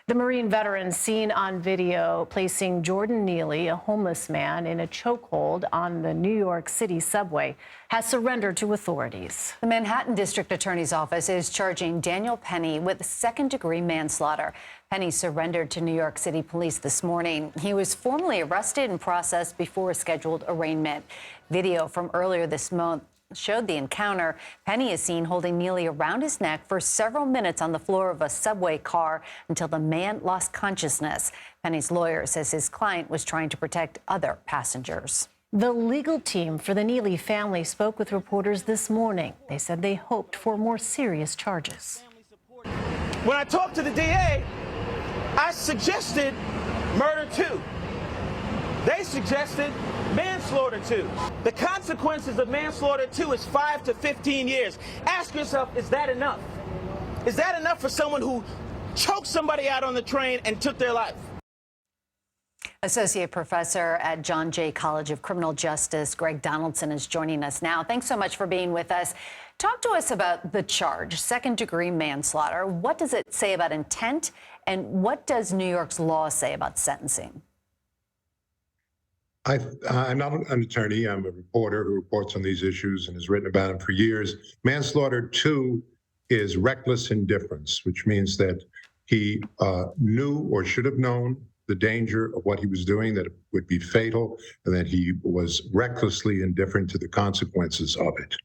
The Marine veteran seen on video placing Jordan Neely, a homeless man, in a chokehold on the New York City subway, has surrendered to authorities. The Manhattan District Attorney's Office is charging Daniel Penny with second-degree manslaughter. Penny surrendered to New York City police this morning. He was formally arrested and processed before a scheduled arraignment. Video from earlier this month showed the encounter. Penny is seen holding Neely around his neck for several minutes on the floor of a subway car until the man lost consciousness. Penny's lawyer says his client was trying to protect other passengers. The legal team for the Neely family spoke with reporters this morning. They said they hoped for more serious charges. When I talked to the DA, I suggested murder 2. They suggested manslaughter 2. The consequences of manslaughter 2 is 5 to 15 years. Ask yourself, is that enough? Is that enough for someone who choked somebody out on the train and took their life? Associate Professor at John Jay College of Criminal Justice, Greg Donaldson, is joining us now. Thanks so much for being with us. Talk to us about the charge, second-degree manslaughter. What does it say about intent, and what does New York's law say about sentencing? I'm not an attorney. I'm a reporter who reports on these issues and has written about them for years. Manslaughter 2 is reckless indifference, which means that he knew or should have known the danger of what he was doing, that it would be fatal, and that he was recklessly indifferent to the consequences of it.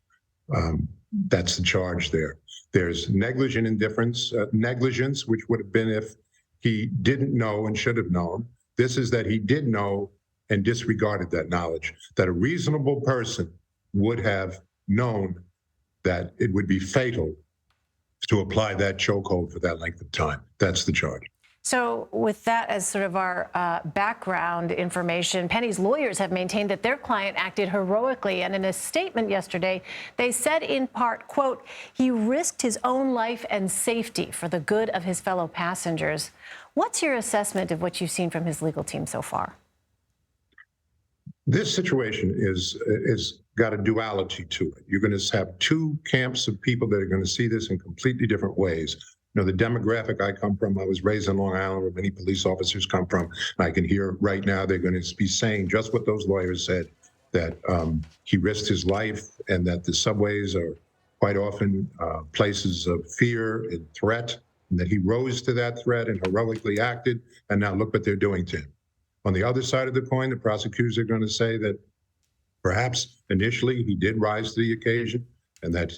That's the charge there. There's negligent indifference, negligence, which would have been if he didn't know and should have known. This is that he did know and disregarded that knowledge, that a reasonable person would have known that it would be fatal to apply that chokehold for that length of time. That's the charge. So with that as sort of our background information, Penny's lawyers have maintained that their client acted heroically. And in a statement yesterday, they said in part, quote, he risked his own life and safety for the good of his fellow passengers. What's your assessment of what you've seen from his legal team so far? This situation is got a duality to it. You're going to have two camps of people that are going to see this in completely different ways. You know, the demographic I come from, I was raised in Long Island, where many police officers come from. And I can hear right now they're going to be saying just what those lawyers said, that he risked his life and that the subways are quite often places of fear and threat, and that he rose to that threat and heroically acted. And now look what they're doing to him. On the other side of the coin, the prosecutors are going to say that perhaps initially he did rise to the occasion, and that,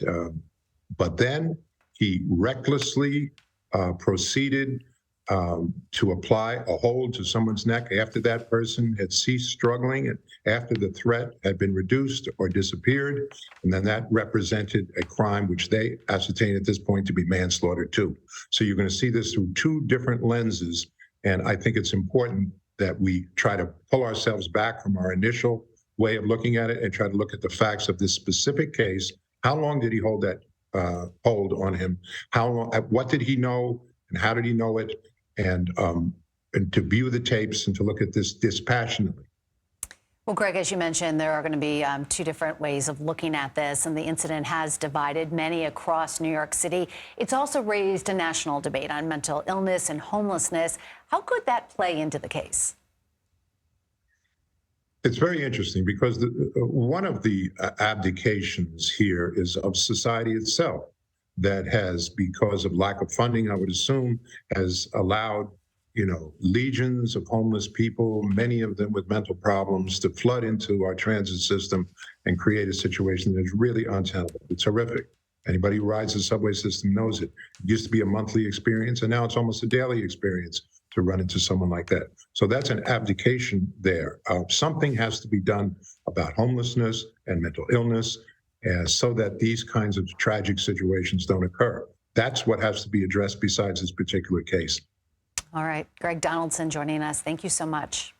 but then he recklessly proceeded to apply a hold to someone's neck after that person had ceased struggling and after the threat had been reduced or disappeared. And then that represented a crime which they ascertain at this point to be manslaughter 2. So you're going to see this through two different lenses. And I think it's important that we try to pull ourselves back from our initial way of looking at it and try to look at the facts of this specific case. How long did he hold that hold on him? How long? What did he know, and how did he know it? And to view the tapes and to look at this dispassionately. Well, Greg, as you mentioned, there are going to be two different ways of looking at this, and the incident has divided many across New York City. It's also raised a national debate on mental illness and homelessness. How could that play into the case? It's very interesting because one of the abdications here is of society itself that has, because of lack of funding, I would assume, has allowed, you know, legions of homeless people, many of them with mental problems, to flood into our transit system and create a situation that's really untenable. It's horrific. Anybody who rides the subway system knows it. It used to be a monthly experience, and now it's almost a daily experience to run into someone like that. So that's an abdication there. Something has to be done about homelessness and mental illness so that these kinds of tragic situations don't occur. That's what has to be addressed besides this particular case. All right. Greg Donaldson joining us. Thank you so much.